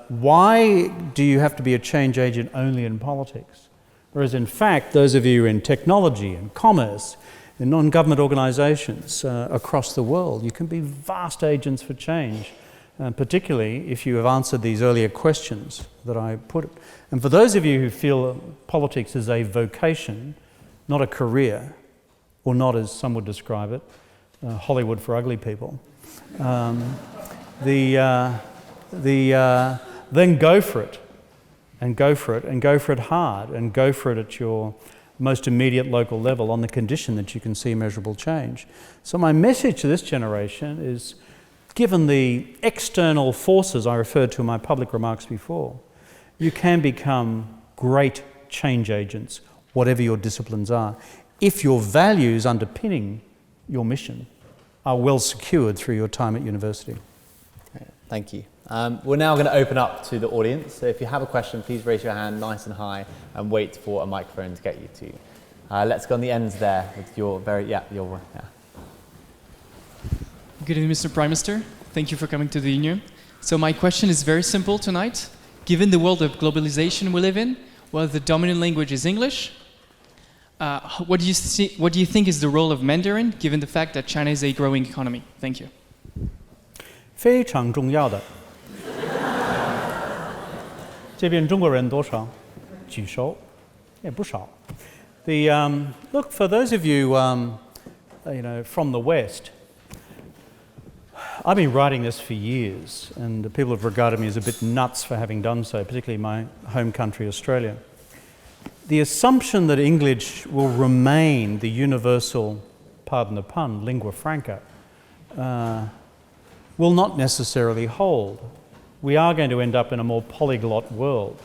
Why do you have to be a change agent only in politics? Whereas in fact, those of you in technology and commerce, in non-government organisations across the world, you can be vast agents for change, particularly if you have answered these earlier questions that I put. And for those of you who feel politics is a vocation, not a career, or not as some would describe it, Hollywood for ugly people, then go for it, and go for it, and go for it hard, and go for it at your most immediate local level on the condition that you can see measurable change. So my message to this generation is, given the external forces I referred to in my public remarks before, you can become great change agents, whatever your disciplines are, if your values underpinning your mission are well secured through your time at university. Thank you. We're now going to open up to the audience. So if you have a question, please raise your hand nice and high and wait for a microphone to get you to. Let's go on the ends there with your your one. Yeah. Good evening, Mr. Prime Minister. Thank you for coming to the Union. So my question is very simple tonight. Given the world of globalization we live in, where the dominant language is English, what do you think is the role of Mandarin, given the fact that China is a growing economy? Thank you. 非常重要的。这边中国人多少？举手，也不少。Look, for those of you, from the West, I've been writing this for years, and people have regarded me as a bit nuts for having done so, particularly my home country, Australia. The assumption that English will remain the universal, pardon the pun, lingua franca, will not necessarily hold. We are going to end up in a more polyglot world.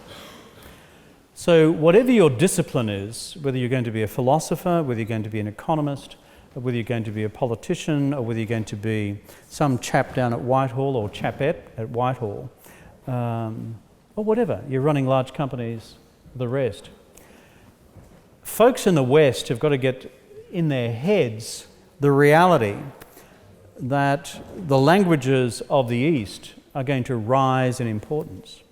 So whatever your discipline is, whether you're going to be a philosopher, whether you're going to be an economist, or whether you're going to be a politician, or whether you're going to be some chap down at Whitehall or chapette at Whitehall, or whatever, you're running large companies, the rest. folks in the West have got to get in their heads the reality that the languages of the East are going to rise in importance.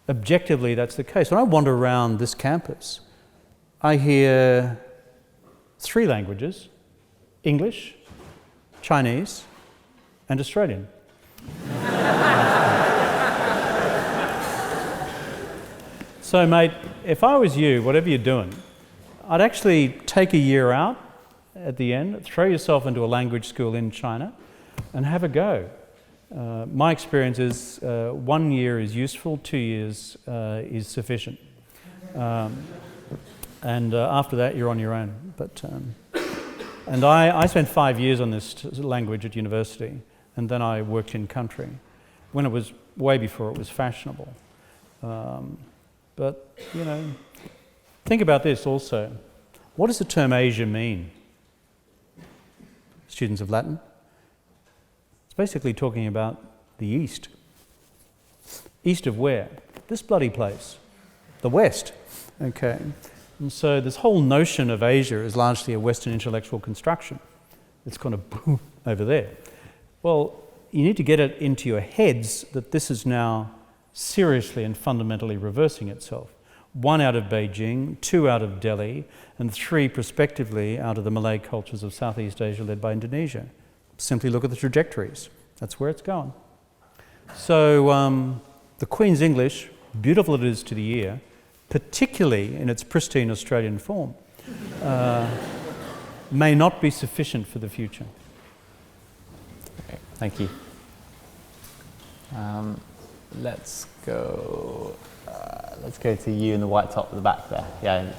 Objectively, that's the case. When I wander around this campus, I hear 3 languages: English, Chinese, and Australian. So, mate, if I was you, whatever you're doing, I'd actually take a year out at the end, throw yourself into a language school in China, and have a go. My experience is 1 year is useful, 2 years is sufficient. And after that, you're on your own. And I spent 5 years on this language at university, and then I worked in country, when it was way before it was fashionable. But, you know, think about this also. What does the term Asia mean? Students of Latin? It's basically talking about the East. East of where? This bloody place. The West. Okay. And so this whole notion of Asia is largely a Western intellectual construction. It's kind of boom, over there. Well, you need to get it into your heads that this is now seriously and fundamentally reversing itself. 1 out of Beijing, 2 out of Delhi, and 3 prospectively out of the Malay cultures of Southeast Asia led by Indonesia. Simply look at the trajectories. That's where it's going. So the Queen's English, beautiful it is to the ear, particularly in its pristine Australian form, may not be sufficient for the future. Okay, thank you. Let's go to you in the white top at the back there. Yeah.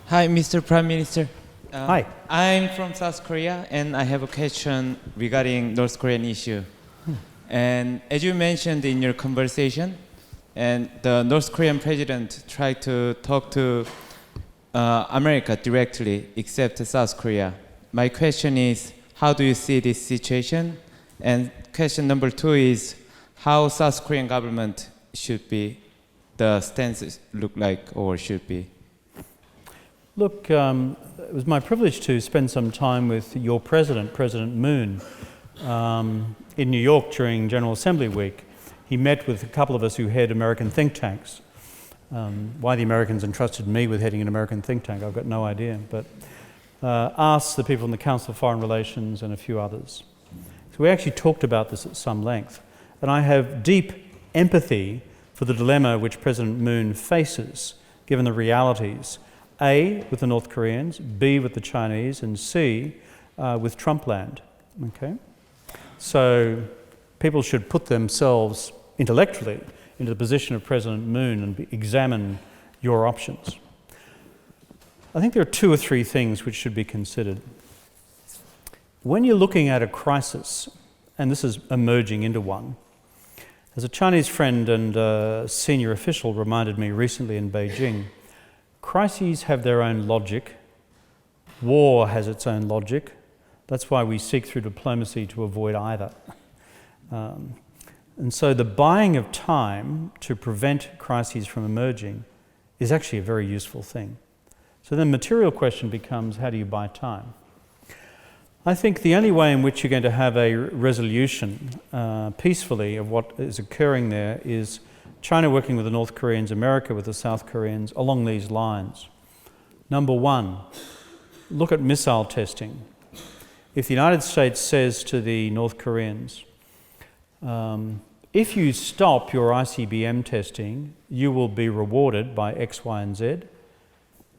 Hi, Mr. Prime Minister. Hi. I'm from South Korea, and I have a question regarding North Korean issue. And as you mentioned in your conversation, and the North Korean president tried to talk to America directly, except South Korea. My question is, how do you see this situation? And question number 2 is, how South Korean government should be, the stance look like or should be? Look, it was my privilege to spend some time with your president, President Moon, in New York during General Assembly Week. He met with a couple of us who head American think tanks. Why the Americans entrusted me with heading an American think tank, I've got no idea, but asked the people in the Council of Foreign Relations and a few others. So we actually talked about this at some length, and I have deep empathy for the dilemma which President Moon faces, given the realities, A, with the North Koreans, B, with the Chinese, and C, with Trumpland. Okay? So people should put themselves intellectually into the position of President Moon and examine your options. I think there are 2 or 3 things which should be considered. When you're looking at a crisis, and this is emerging into one, as a Chinese friend and senior official reminded me recently in Beijing, crises have their own logic. War has its own logic. That's why we seek through diplomacy to avoid either. And so the buying of time to prevent crises from emerging is actually a very useful thing. So then the material question becomes, how do you buy time? I think the only way in which you're going to have a resolution peacefully of what is occurring there is China working with the North Koreans, America with the South Koreans, along these lines. Number 1, look at missile testing. If the United States says to the North Koreans, if you stop your Icbm testing, you will be rewarded by X, Y, and Z,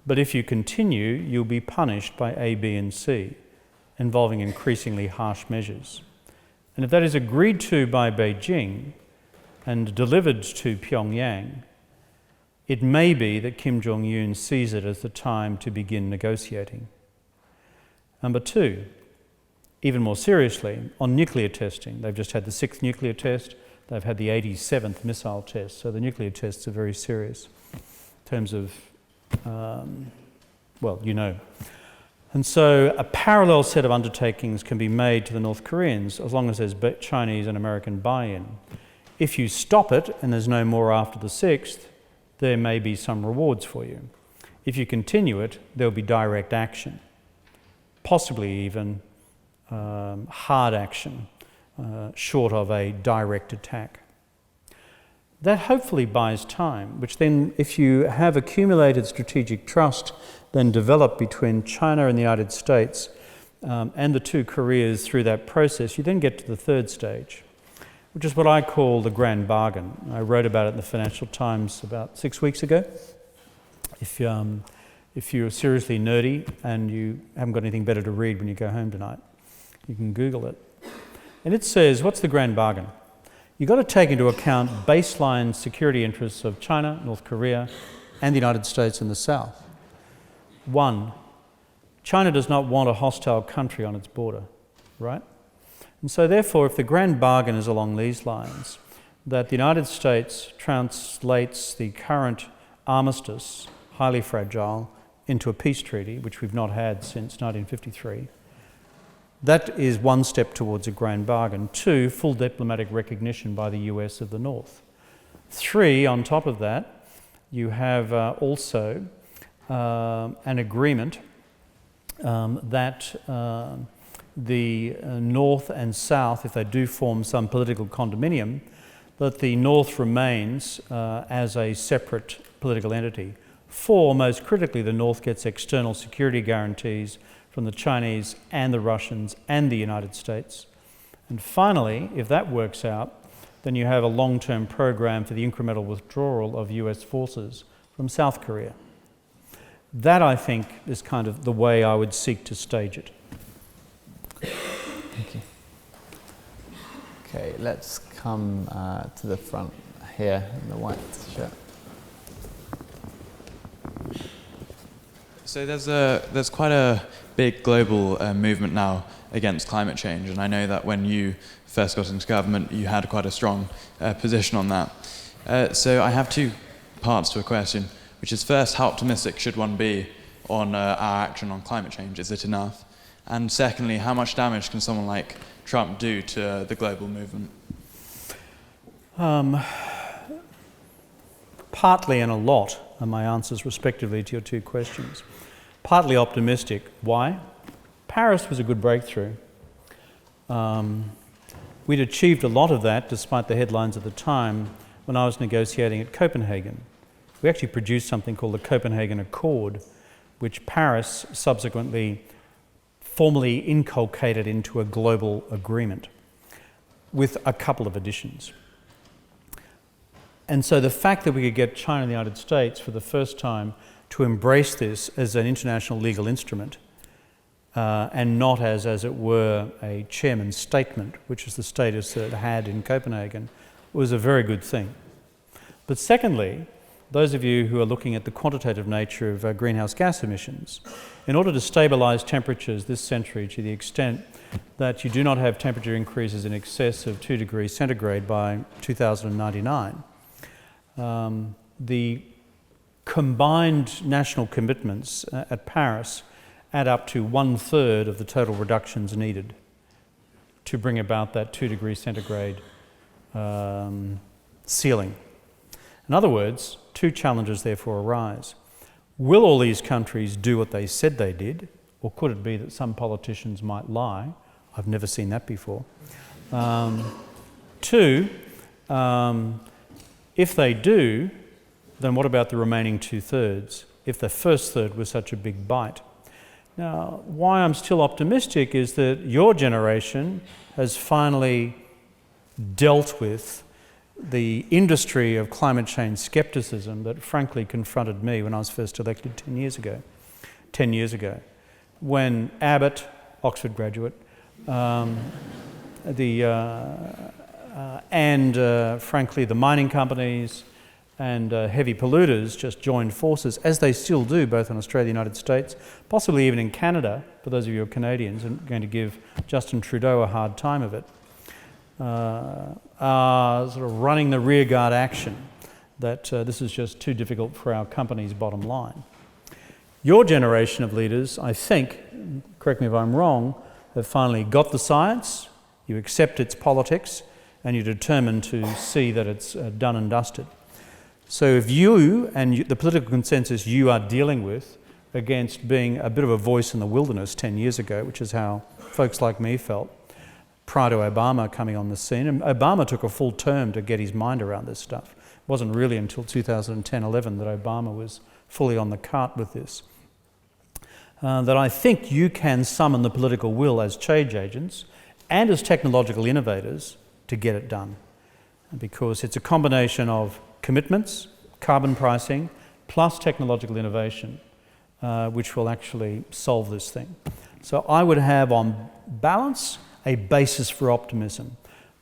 but if you continue, you'll be punished by A, B, and C, involving increasingly harsh measures. And if that is agreed to by Beijing and delivered to Pyongyang, it may be that Kim Jong-Un sees it as the time to begin negotiating. Number 2, even more seriously, on nuclear testing. They've just had the 6th nuclear test, they've had the 87th missile test, so the nuclear tests are very serious in terms of, well, you know. And so a parallel set of undertakings can be made to the North Koreans as long as there's Chinese and American buy-in. If you stop it and there's no more after the 6th, there may be some rewards for you. If you continue it, there'll be direct action, possibly even hard action, short of a direct attack. That hopefully buys time, which then, if you have accumulated strategic trust, then developed between China and the United States and the two Koreas through that process, you then get to the third stage, which is what I call the grand bargain. I wrote about it in the Financial Times about 6 weeks ago. If you're seriously nerdy and you haven't got anything better to read when you go home tonight, you can Google it. And it says, what's the grand bargain? You've got to take into account baseline security interests of China, North Korea, and the United States and the South. One, China does not want a hostile country on its border, right? And so therefore, if the grand bargain is along these lines, that the United States translates the current armistice, highly fragile, into a peace treaty, which we've not had since 1953, that is one step towards a grand bargain. Two, full diplomatic recognition by the US of the North. Three, on top of that, you have also an agreement that the North and South, if they do form some political condominium, that the North remains as a separate political entity. Four, most critically, the North gets external security guarantees from the Chinese and the Russians and the United States. And finally, if that works out, then you have a long-term program for the incremental withdrawal of US forces from South Korea. That, I think, is kind of the way I would seek to stage it. Thank you. Okay, let's come to the front here in the white shirt. So there's quite a big global movement now against climate change, and I know that when you first got into government, you had quite a strong position on that. So I have two parts to a question, which is first, how optimistic should one be on our action on climate change? Is it enough? And secondly, how much damage can someone like Trump do to the global movement? Partly and a lot are my answers respectively to your two questions. Partly optimistic. Why? Paris was a good breakthrough. We'd achieved a lot of that, despite the headlines at the time, when I was negotiating at Copenhagen. We actually produced something called the Copenhagen Accord, which Paris subsequently formally inculcated into a global agreement with a couple of additions. And so the fact that we could get China and the United States for the first time to embrace this as an international legal instrument and not as it were, a chairman's statement, which is the status that it had in Copenhagen, was a very good thing. But secondly, those of you who are looking at the quantitative nature of greenhouse gas emissions, in order to stabilise temperatures this century to the extent that you do not have temperature increases in excess of 2 degrees centigrade by 2099, the combined national commitments at Paris add up to 1/3 of the total reductions needed to bring about that 2 degrees centigrade ceiling. In other words, two challenges therefore arise. Will all these countries do what they said they did, or could it be that some politicians might lie? I've never seen that before. Two, if they do, then what about the remaining 2/3, if the first third was such a big bite? Now, why I'm still optimistic is that your generation has finally dealt with the industry of climate change skepticism that frankly confronted me when I was first elected 10 years ago, when Abbott, Oxford graduate, frankly the mining companies and heavy polluters just joined forces, as they still do, both in Australia and the United States, possibly even in Canada, for those of you who are Canadians, and going to give Justin Trudeau a hard time of it, are sort of running the rearguard action that this is just too difficult for our company's bottom line. Your generation of leaders, I think, correct me if I'm wrong, have finally got the science, you accept its politics, and you're determined to see that it's done and dusted. So if you and the political consensus you are dealing with against being a bit of a voice in the wilderness 10 years ago, which is how folks like me felt prior to Obama coming on the scene, and Obama took a full term to get his mind around this stuff. It wasn't really until 2010-11 that Obama was fully on the cart with this. That I think you can summon the political will as change agents and as technological innovators to get it done. Because it's a combination of commitments, carbon pricing, plus technological innovation, which will actually solve this thing. So I would have, on balance, a basis for optimism.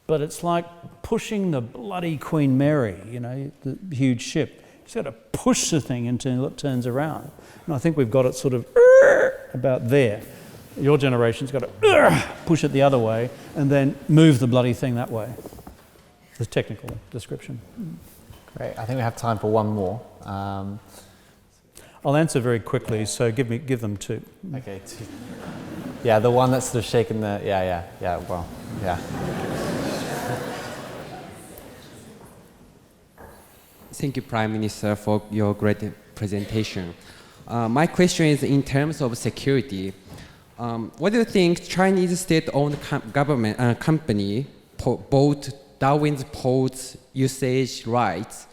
But it's like pushing the bloody Queen Mary, you know, the huge ship. You've got to push the thing until it turns around. And I think we've got it sort of about there. Your generation's got to push it the other way and then move the bloody thing that way. The technical description. Great. I think we have time for one more. I'll answer very quickly, so give them two. Okay, two. Yeah, the one that's sort of shaking the, yeah, well, yeah. Thank you, Prime Minister, for your great presentation. My question is in terms of security. What do you think Chinese state-owned government company bought Darwin's ports usage rights?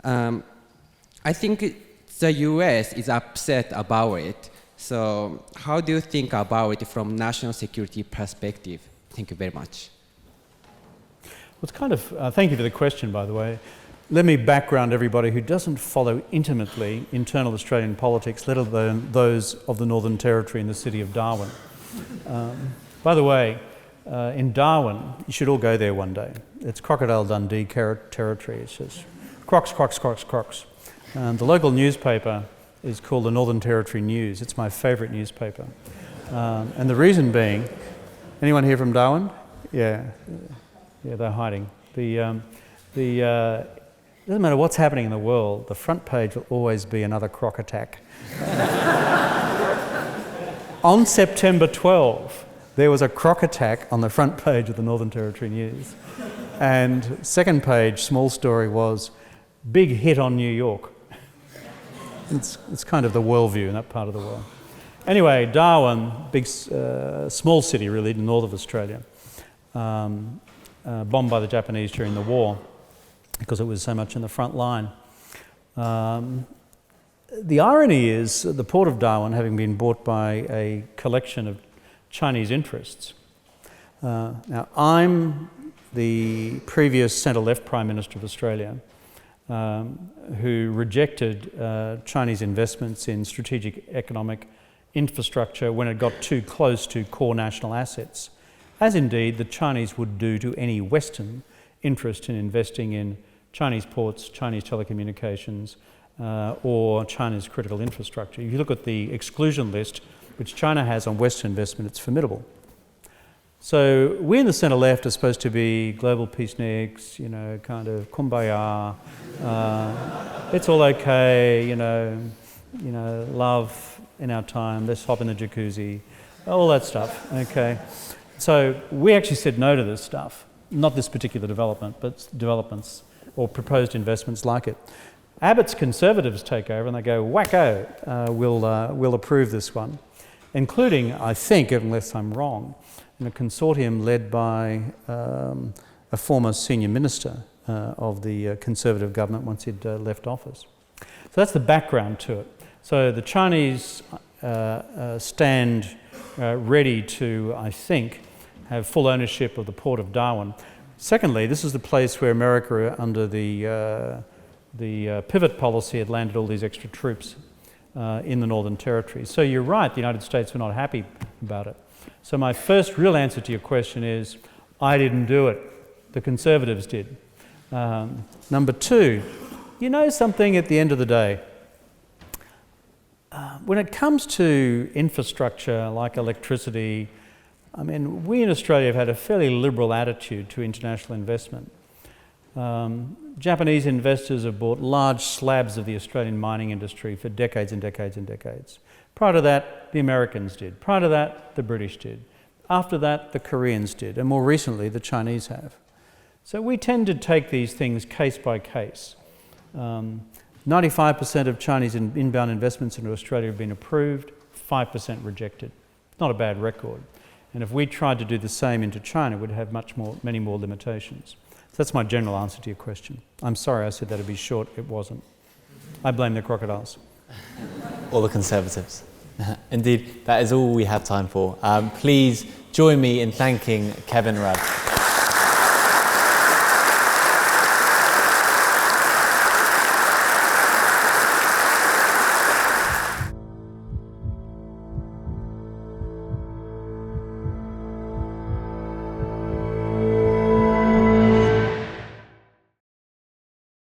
I think the US is upset about it. So how do you think about it from national security perspective? Thank you very much. Well, it's kind of, thank you for the question, by the way. Let me background everybody who doesn't follow intimately internal Australian politics, let alone those of the Northern Territory and the city of Darwin. By the way, in Darwin, you should all go there one day. It's Crocodile Dundee territory. It's just crocs, crocs, crocs, crocs. The local newspaper is called the Northern Territory News. It's my favourite newspaper. And the reason being, anyone here from Darwin? Yeah, they're hiding. It doesn't matter what's happening in the world, the front page will always be another croc attack. On September 12, there was a croc attack on the front page of the Northern Territory News. And second page, small story, was big hit on New York. It's kind of the worldview in that part of the world. Anyway, Darwin, big, small city really, in the north of Australia, bombed by the Japanese during the war because it was so much in the front line. The irony is the port of Darwin having been bought by a collection of Chinese interests. Now, I'm the previous centre-left Prime Minister of Australia who rejected Chinese investments in strategic economic infrastructure when it got too close to core national assets, as indeed the Chinese would do to any Western interest in investing in Chinese ports, Chinese telecommunications, or China's critical infrastructure. If you look at the exclusion list which China has on Western investment, it's formidable. So we in the centre-left are supposed to be global peaceniks, you know, kind of kumbaya, it's all okay, you know, love in our time, let's hop in the jacuzzi, all that stuff, okay. So we actually said no to this stuff, not this particular development, but developments or proposed investments like it. Abbott's Conservatives take over and they go, wacko, we'll approve this one, including, I think, unless I'm wrong, in a consortium led by a former senior minister of the Conservative government once he'd left office. So that's the background to it. So the Chinese stand ready to, I think, have full ownership of the port of Darwin. Secondly, this is the place where America, under the pivot policy, had landed all these extra troops in the Northern Territory. So you're right, the United States were not happy about it. So my first real answer to your question is, I didn't do it. The Conservatives did. Number two, you know something at the end of the day, when it comes to infrastructure like electricity, I mean, we in Australia have had a fairly liberal attitude to international investment. Japanese investors have bought large slabs of the Australian mining industry for decades and decades and decades. Prior to that, the Americans did. Prior to that, the British did. After that, the Koreans did. And more recently, the Chinese have. So we tend to take these things case by case. 95% of Chinese inbound investments into Australia have been approved, 5% rejected. Not a bad record. And if we tried to do the same into China, we'd have many more limitations. So that's my general answer to your question. I'm sorry I said that would be short. It wasn't. I blame the crocodiles. Or the Conservatives. Indeed, that is all we have time for. Please join me in thanking Kevin Rudd.